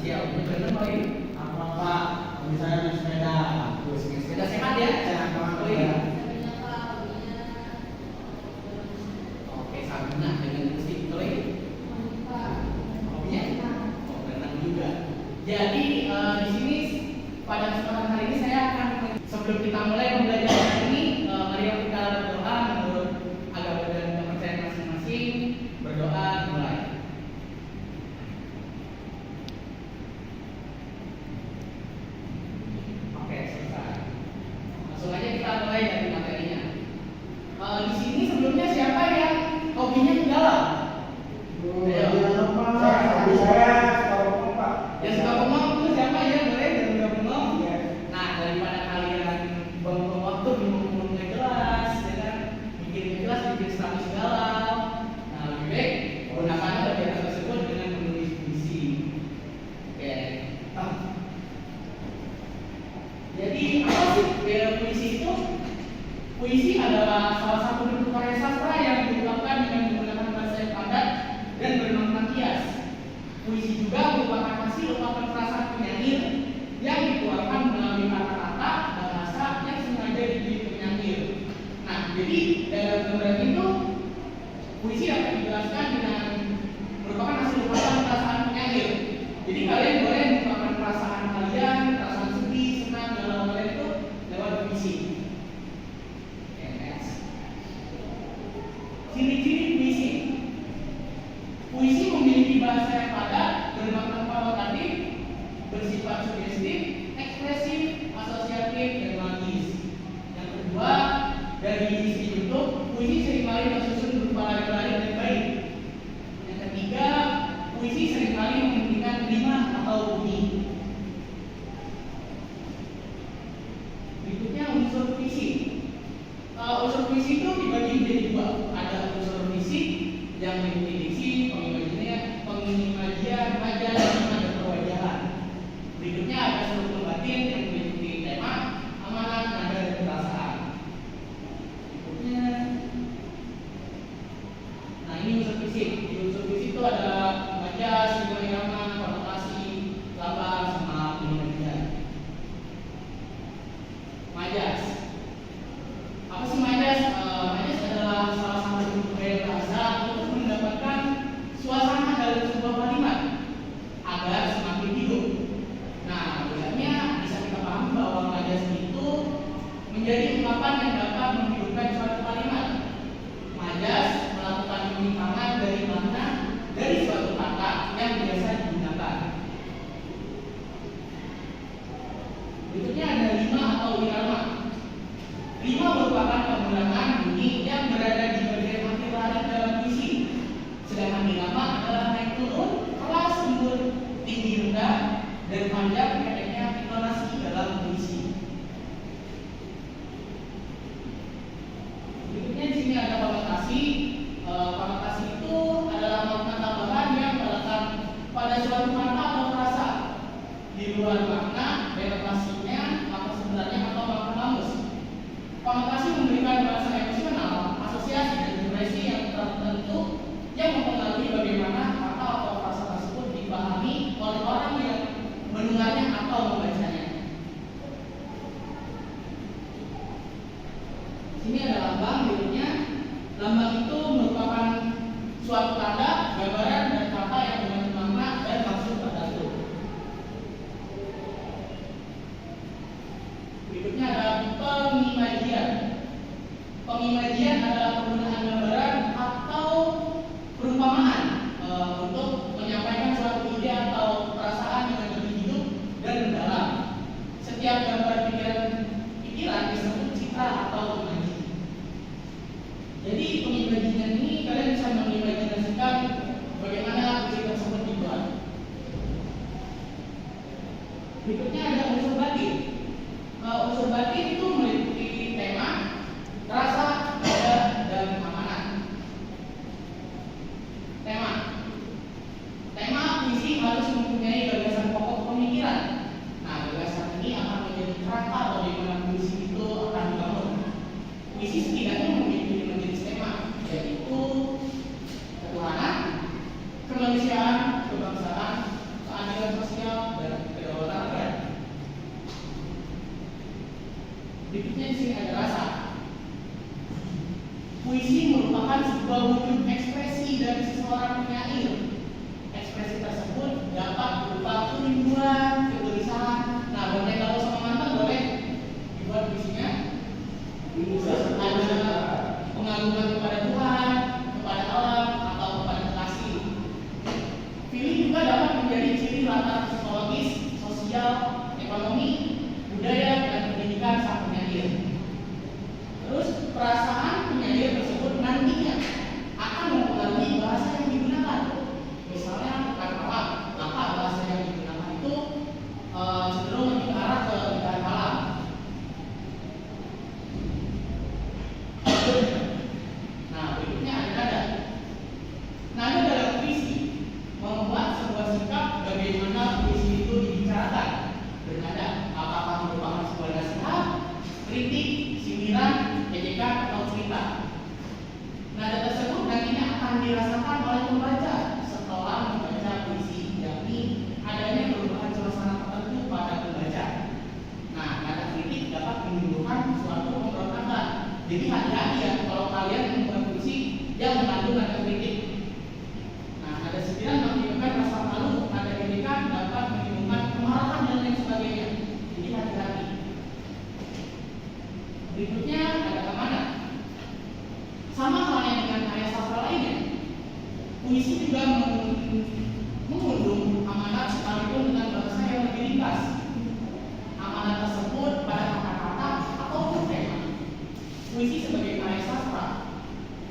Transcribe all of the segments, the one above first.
siap. Ini benar kali. Apa Pak? Misalnya naik sepeda. Terus naik sepeda sehat ya? Sehat banget kali. Oke, sabuna dengan musik kali. Hobinya? Oh, berenang juga. Jadi di sini pada kesempatan hari ini saya akan sebelum kita mulai pembelajaran hari ini, mari kita berdoa menurut agama dan kepercayaan masing-masing. Berdoa mulai. Oke, selesai. Langsung aja kita mulai dari materinya. Di sini sebelumnya siapa yang hobinya galau? Yang suka bengong itu siapa ya? Boleh yang suka bengong? Nah, daripada kalian bengong waktu bingung nggak jelas, ya kan? Bikin jelas, bikin status galau. Nah, lebih baik gunakan kegiatan tersebut dengan menulis puisi. Oke. Jadi apa sih puisi itu? Puisi adalah salah satu bentuk karya sastra yang diungkapkan dengan menggunakan bahasa yang padat dan bermakna kias. Puisi juga merupakan hasil ungkapan perasaan penyair yang dikeluarkan melalui kata-kata bahasa yang sengaja dipilih penyair. Nah, jadi dalam gambaran itu puisi dapat dijelaskan dengan merupakan hasil ungkapan perasaan penyair. Jadi kalian boleh mengungkapkan perasaan kalian, perasaan sedih, senang, galau kalian itu lewat puisi. Oke, next. Ciri-ciri puisi. Puisi memiliki bahasa yang padat, bermakna provokatif, bersifat sugestif, ekspresif, asosiatif, dan magis. Yang kedua, dari sisi bentuk, puisi seringkali tersusun berupa lari-lari dan baik. Yang ketiga, puisi seringkali memiliki rima atau bunyi. Berikutnya unsur puisi. Unsur puisi itu dibagi menjadi dua. Ada unsur fisik yang meliputi diksi, pengimajian, majaz, dan perwajahan. Berikutnya ada struktur batin yang meliputi tema, amanat, nada, dan perasaan. Berikutnya, nah ini unsur fisik. Di unsur fisik itu ada majaz, irama, konotasi, lambang, sama pengimajian. Majaz. Apa sih majaz? Majaz adalah salah satu bentuk gaya bahasa untuk mendapatkan suasana dalam sebuah kalimat agar semakin hidup. Nah, bedanya bisa kita pahami bahwa majaz itu menjadi ungkapan yang dapat menghidupkan suatu kalimat. Majaz melakukan penyimpangan dari makna dari suatu kata yang biasa digunakan. Berikutnya ada rima atau irama. Rima merupakan penggunaan bunyi yang berada di bagian akhir lari dalam puisi. Sedangkan irama adalah naik turun, kelas, lembut, tinggi, rendah, dan panjang pendeknya intonasi dalam puisi. Berikutnya di sini ada konotasi. Konotasi itu adalah makna tambahan yang terletak pada suatu kata atau frasa di luar makna denotasinya, makna sebenarnya atau makna kamus. Konotasi memberikan bahasa emosional, asosiasi, dan ekspresi yang tertentu yang mempengaruhi bagaimana kata atau frasa tersebut dipahami oleh orang yang mendengarnya atau membacanya. Sini ada lambang, berikutnya lambang itu merupakan suatu tanda, gambaran, dan kata yang mengandung makna dan maksud tertentu. Berikutnya ada pengimajian. Pengimajian adalah penggunaan gambaran atau perumpamaan untuk menyampaikan suatu ide atau perasaan yang lebih hidup dan mendalam. Setiap gambar pikiran disebut citra atau imaji. Jadi pengimajian ini kalian bisa mengimajinasikan bagaimana puisi tersebut dibuat. Berikutnya ada unsur batin. Unsur batin itu meliputi tema, rasa, nada, dan amanat. Tema puisi harus mempunyai gagasan pokok pemikiran. Nah, gagasan ini akan menjadi kerangka bagaimana puisi itu akan dibangun. Puisi setidaknya memiliki 5 jenis tema, yaitu ketuhanan, kemanusiaan, kebangsaan, keadilan sosial, sebuah wujud ekspresi dari seseorang penyair. Ekspresi tersebut dapat berupa kerinduan, kegelisahan. Nah, boleh tahu sama mantan boleh dibuat puisinya. Ada pengagungan kepada Tuhan, kepada alam, atau kepada kekasih. Feeling juga dapat menjadi ciri latar psikologis, sosial, ekonomi, budaya, dan pendidikan sang penyair. Terus perasaan penyair tersebut nantinya akan mempengaruhi bahasa yang digunakan. Misalnya bukan alam, maka bahasa yang digunakan itu cenderung lebih ke arah ke bidang alam. Nah, berikutnya ada nada. Nada dalam puisi membuat sebuah sikap bagaimana puisi itu dibicarakan. Bernada, apakah merupakan sebuah nasihat, kritik, sindiran, ejekan, atau cerita. Nada tersebut nantinya akan dirasakan oleh pembaca setelah membaca puisi, yakni adanya perubahan suasana tertentu pada pembaca. Nah, nada kritik dapat menimbulkan suatu pemberontakan. Jadi hati-hati ya kalau kalian membuat puisi yang mengandung nada kritik. Nah, nada sindiran menunjukkan rasa malu, nada ejekan dapat menimbulkan kemarahan dan lain sebagainya. Jadi hati-hati. Berikutnya ada amanat. Sama halnya dengan karya sastra lainnya, puisi juga mengundang amanat sekalipun dengan bahasa yang lebih ringkas. Amanat tersebut pada kata-kata ataupun tema. Puisi sebagai karya sastra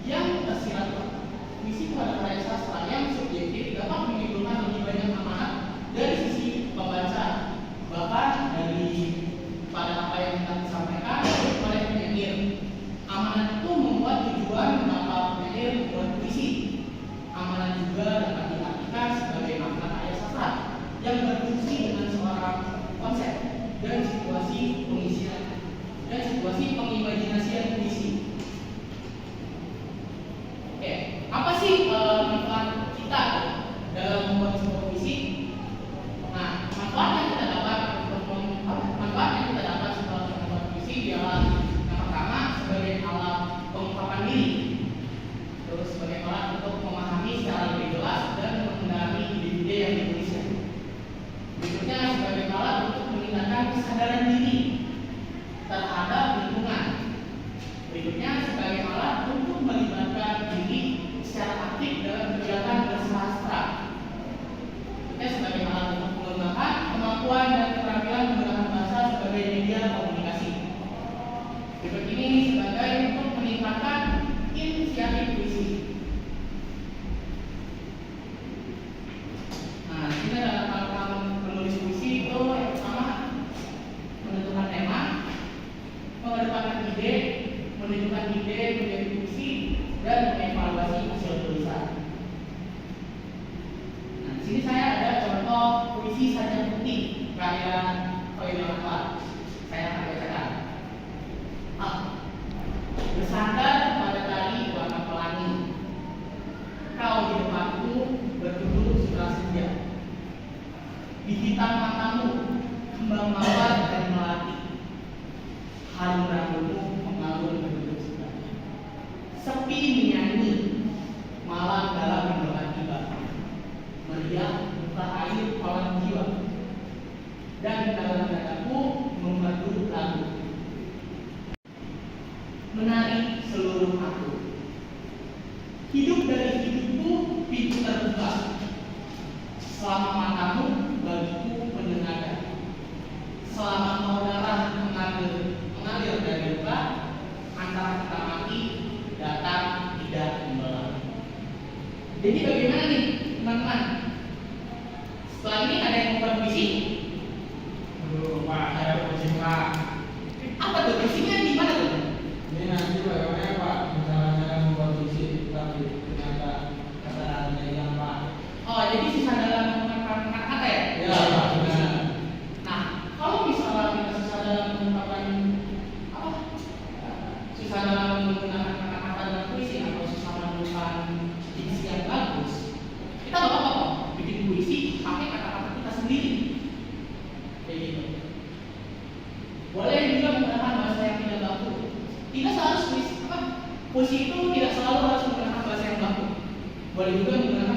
yang tersirat. Puisi pada karya sastra yang subjektif dapat menimbulkan lebih banyak amanat dari sisi pembaca, bahkan dari pada apa yang kita disampaikan oleh penyair. Amanat itu membuat tujuan mengapa penyair membuat puisi. Amanat juga dapat diartikan sebagai makna karya sastra yang berfungsi dengan seorang konsep dan situasi pengisian dan situasi pengimajinasian puisi. Oke, apa sih manfaat kita dalam membuat sebuah puisi? Nah, manfaat yang kita dapat setelah membuat puisi ialah yang pertama sebagai alat pengungkapan diri, terus sebagai alat untuk memahami secara lebih jelas dan mengenali ide-ide yang ditulisnya. Berikutnya sebagai alat untuk meningkatkan kesadaran diri terhadap lingkungan. Berikutnya sebagai alat untuk melibatkan diri secara aktif dalam kegiatan bersastra. Berikutnya sebagai alat untuk mengembangkan kemampuan dan keterampilan menggunakan bahasa sebagai media komunikasi. Berikut ini sebagai untuk meningkatkan inisiatif puisi. Nah, ini dalam rangka menulis puisi itu yang pertama menentukan tema, mengedepankan ide, menunjukkan ide menjadi puisi, dan mengevaluasi hasil tulisan. Nah, di sini saya ada contoh puisi Sajak Putih karya Khairul Anwar. Saya akan bacakan. Bersandar pada tali warna pelangi, kau di depanku berduduk sutra senja. Di hitam matamu kembang mawar dan melati, harum rambutmu mengalun berduduk sutra. Sepi menyanyi, malam dalam doa tiba, meriah buka air kolam jiwa, dan dalam dadaku memerdu lagu. Menarik seluruh aku. Hidup dari hidupku pintu terbuka. Selama matamu bagiku menengadah. Selama mau darah mengalir dari luka, antara kita mati datang tidak membelah. Jadi bagaimana nih teman-teman? Setelah ini ada yang membuat puisi? Pak, saya puisi Pak. Apa tuh puisinya di mana tuh? Ini nanti bagaimana Pak? Misalnya saya membuat puisi, tapi ternyata kata-katanya hilang Pak. Oh, jadi sisa dalam mengungkapkan kata ya? Ya Pak, benar. Nah, kalau misalnya kita sisa dalam mengungkapkan apa? Sisa dalam menggunakan kata-kata dalam puisi atau sisa menemukan diksi yang bagus, kita nggak apa-apa kok bikin puisi pakai kata-kata kita sendiri. Kayak gitu. Boleh juga menggunakan bahasa yang tidak baku. Tidak harus puisi itu tidak selalu harus menggunakan bahasa boleh juga menggunakan